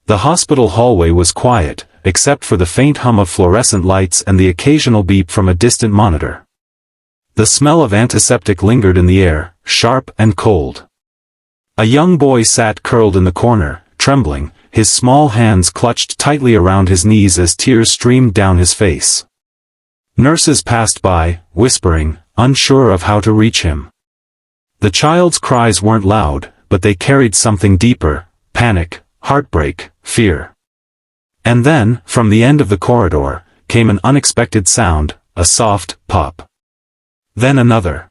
The hospital hallway was quiet, except for the faint hum of fluorescent lights and the occasional beep from a distant monitor. The smell of antiseptic lingered in the air, sharp and cold. A young boy sat curled in the corner, trembling, his small hands clutched tightly around his knees as tears streamed down his face. Nurses passed by, whispering, unsure of how to reach him. The child's cries weren't loud, but they carried something deeper: panic, heartbreak, fear. And then, from the end of the corridor, came an unexpected sound, a soft pop. Then another.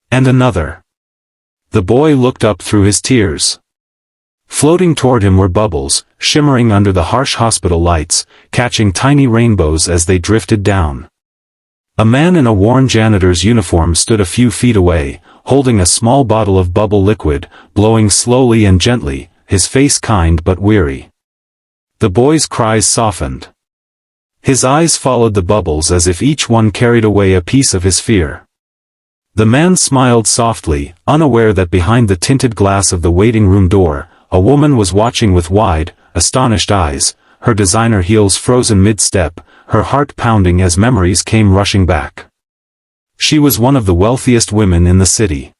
And another. The boy looked up through his tears. Floating toward him were bubbles, shimmering under the harsh hospital lights, catching tiny rainbows as they drifted down. A man in a worn janitor's uniform stood a few feet away, holding a small bottle of bubble liquid, blowing slowly and gently, his face kind but weary. The boy's cries softened. His eyes followed the bubbles as if each one carried away a piece of his fear. The man smiled softly, unaware that behind the tinted glass of the waiting room door, a woman was watching with wide, astonished eyes, her designer heels frozen mid-step, her heart pounding as memories came rushing back. She was one of the wealthiest women in the city.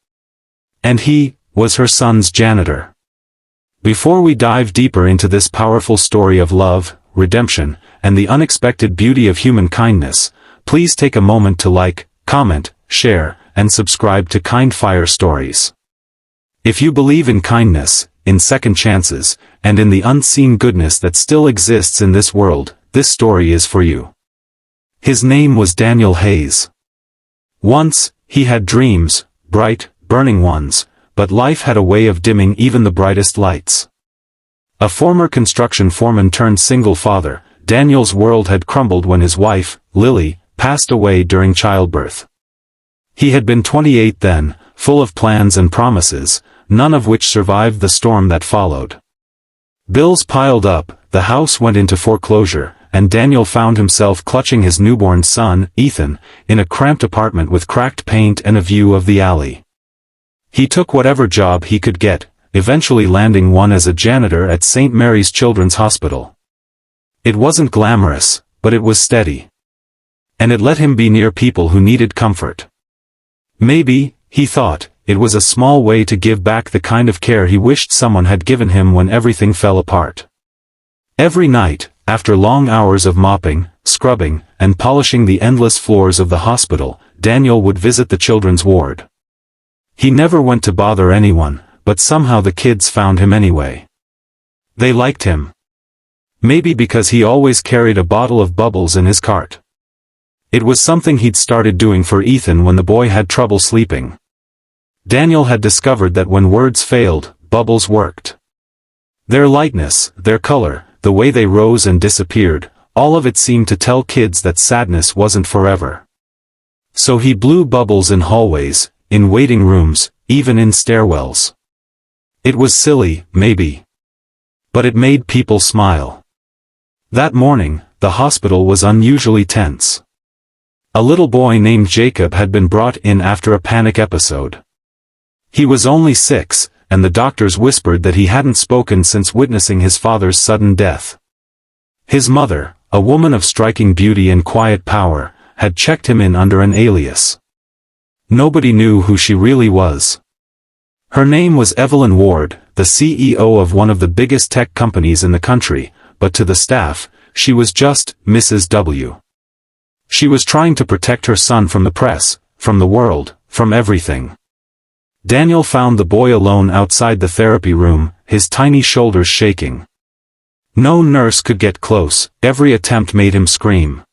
And he was her son's janitor. Before we dive deeper into this powerful story of love, redemption, and the unexpected beauty of human kindness, please take a moment to like, comment, share, and subscribe to Kindfire Stories. If you believe in kindness, in second chances, and in the unseen goodness that still exists in this world, this story is for you. His name was Daniel Hayes. Once, he had dreams, bright, burning ones, but life had a way of dimming even the brightest lights. A former construction foreman turned single father, Daniel's world had crumbled when his wife, Lily, passed away during childbirth. He had been 28 then, full of plans and promises, none of which survived the storm that followed. Bills piled up, the house went into foreclosure, and Daniel found himself clutching his newborn son, Ethan, in a cramped apartment with cracked paint and a view of the alley. He took whatever job he could get, eventually landing one as a janitor at St. Mary's Children's Hospital. It wasn't glamorous, but it was steady. And it let him be near people who needed comfort. Maybe, he thought, it was a small way to give back the kind of care he wished someone had given him when everything fell apart. Every night, after long hours of mopping, scrubbing, and polishing the endless floors of the hospital, Daniel would visit the children's ward. He never went to bother anyone, but somehow the kids found him anyway. They liked him. Maybe because he always carried a bottle of bubbles in his cart. It was something he'd started doing for Ethan when the boy had trouble sleeping. Daniel had discovered that when words failed, bubbles worked. Their lightness, their color, the way they rose and disappeared, all of it seemed to tell kids that sadness wasn't forever. So he blew bubbles in hallways, in waiting rooms, even in stairwells. It was silly, maybe. But it made people smile. That morning, the hospital was unusually tense. A little boy named Jacob had been brought in after a panic episode. He was only 6, and the doctors whispered that he hadn't spoken since witnessing his father's sudden death. His mother, a woman of striking beauty and quiet power, had checked him in under an alias. Nobody knew who she really was. Her name was Evelyn Ward, the CEO of one of the biggest tech companies in the country, but to the staff, she was just Mrs. W. She was trying to protect her son from the press, from the world, from everything. Daniel found the boy alone outside the therapy room, his tiny shoulders shaking. No nurse could get close, every attempt made him scream.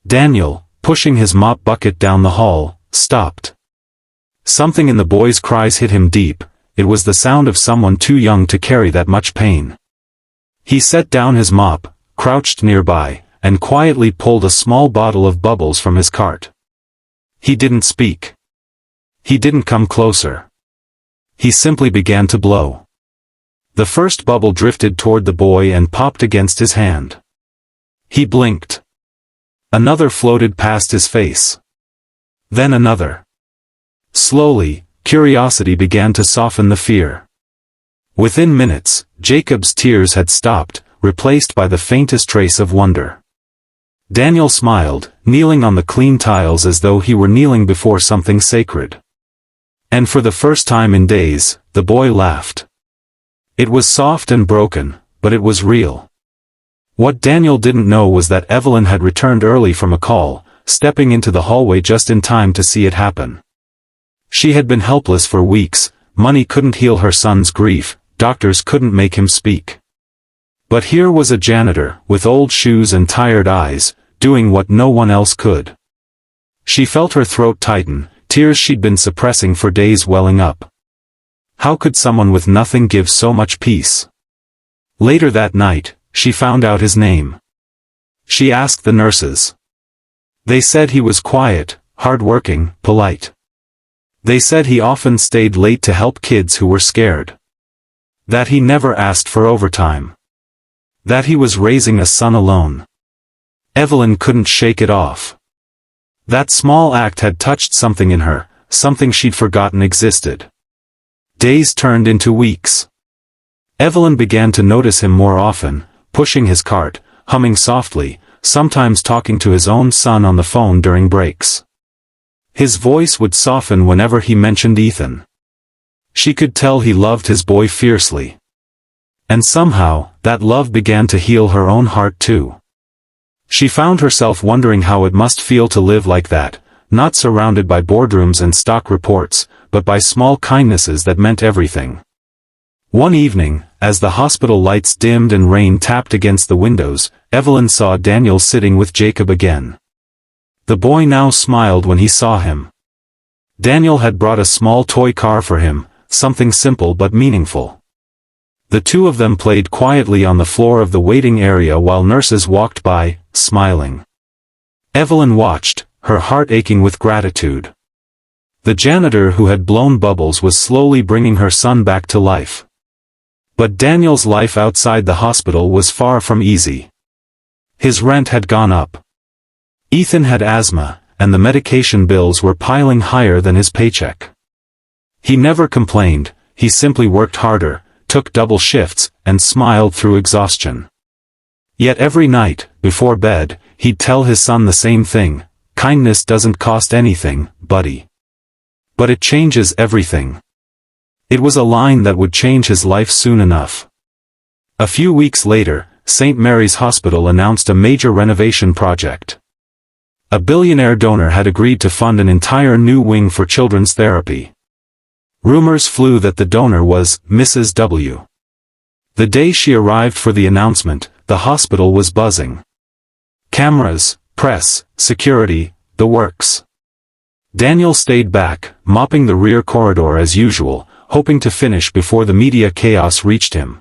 Daniel, pushing his mop bucket down the hall, stopped. Something in the boy's cries hit him deep. It was the sound of someone too young to carry that much pain. He set down his mop, crouched nearby, and quietly pulled a small bottle of bubbles from his cart. He didn't speak. He didn't come closer. He simply began to blow. The first bubble drifted toward the boy and popped against his hand. He blinked. Another floated past his face. Then another. Slowly, curiosity began to soften the fear. Within minutes, Jacob's tears had stopped, replaced by the faintest trace of wonder. Daniel smiled, kneeling on the clean tiles as though he were kneeling before something sacred. And for the first time in days, the boy laughed. It was soft and broken, but it was real. What Daniel didn't know was that Evelyn had returned early from a call, stepping into the hallway just in time to see it happen. She had been helpless for weeks, money couldn't heal her son's grief, doctors couldn't make him speak. But here was a janitor, with old shoes and tired eyes, doing what no one else could. She felt her throat tighten, tears she'd been suppressing for days welling up. How could someone with nothing give so much peace? Later that night, she found out his name. She asked the nurses. They said he was quiet, hard-working, polite. They said he often stayed late to help kids who were scared. That he never asked for overtime. That he was raising a son alone. Evelyn couldn't shake it off. That small act had touched something in her, something she'd forgotten existed. Days turned into weeks. Evelyn began to notice him more often, pushing his cart, humming softly, sometimes talking to his own son on the phone during breaks. His voice would soften whenever he mentioned Ethan. She could tell he loved his boy fiercely. And somehow, that love began to heal her own heart too. She found herself wondering how it must feel to live like that, not surrounded by boardrooms and stock reports, but by small kindnesses that meant everything. One evening, as the hospital lights dimmed and rain tapped against the windows, Evelyn saw Daniel sitting with Jacob again. The boy now smiled when he saw him. Daniel had brought a small toy car for him, something simple but meaningful. The two of them played quietly on the floor of the waiting area while nurses walked by, smiling. Evelyn watched, her heart aching with gratitude. The janitor who had blown bubbles was slowly bringing her son back to life. But Daniel's life outside the hospital was far from easy. His rent had gone up. Ethan had asthma, and the medication bills were piling higher than his paycheck. He never complained, he simply worked harder, took double shifts, and smiled through exhaustion. Yet every night, before bed, he'd tell his son the same thing: kindness doesn't cost anything, buddy. But it changes everything. It was a line that would change his life soon enough. A few weeks later, St. Mary's Hospital announced a major renovation project. A billionaire donor had agreed to fund an entire new wing for children's therapy. Rumors flew that the donor was Mrs. W. The day she arrived for the announcement, the hospital was buzzing. Cameras, press, security, the works. Daniel stayed back, mopping the rear corridor as usual, hoping to finish before the media chaos reached him.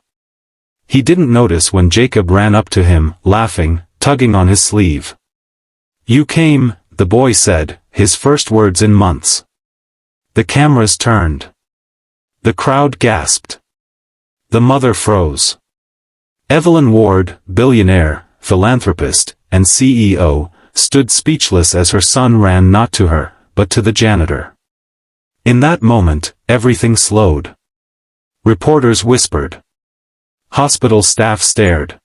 He didn't notice when Jacob ran up to him, laughing, tugging on his sleeve. "You came," the boy said, his first words in months. The cameras turned. The crowd gasped. The mother froze. Evelyn Ward, billionaire, philanthropist, and CEO, stood speechless as her son ran not to her, but to the janitor. In that moment, everything slowed. Reporters whispered. Hospital staff stared.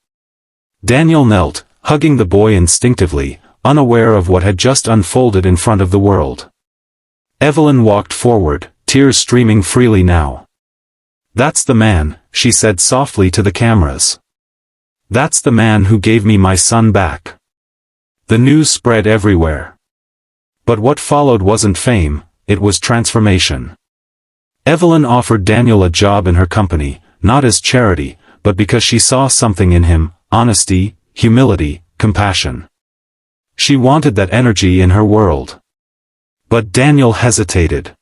Daniel knelt, hugging the boy instinctively, unaware of what had just unfolded in front of the world. Evelyn walked forward, tears streaming freely now. "That's the man," she said softly to the cameras. "That's the man who gave me my son back." The news spread everywhere. But what followed wasn't fame, it was transformation. Evelyn offered Daniel a job in her company, not as charity, but because she saw something in him: honesty, humility, compassion. She wanted that energy in her world. But Daniel hesitated.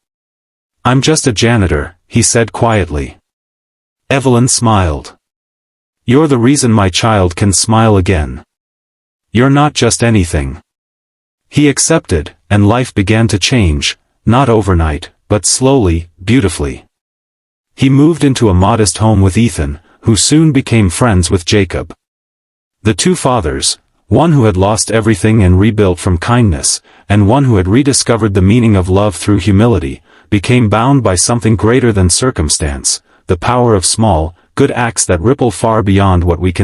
"I'm just a janitor," he said quietly. Evelyn smiled. "You're the reason my child can smile again. You're not just anything." He accepted, and life began to change, not overnight, but slowly, beautifully. He moved into a modest home with Ethan, who soon became friends with Jacob. The two fathers, one who had lost everything and rebuilt from kindness, and one who had rediscovered the meaning of love through humility, became bound by something greater than circumstance, the power of small, good acts that ripple far beyond what we can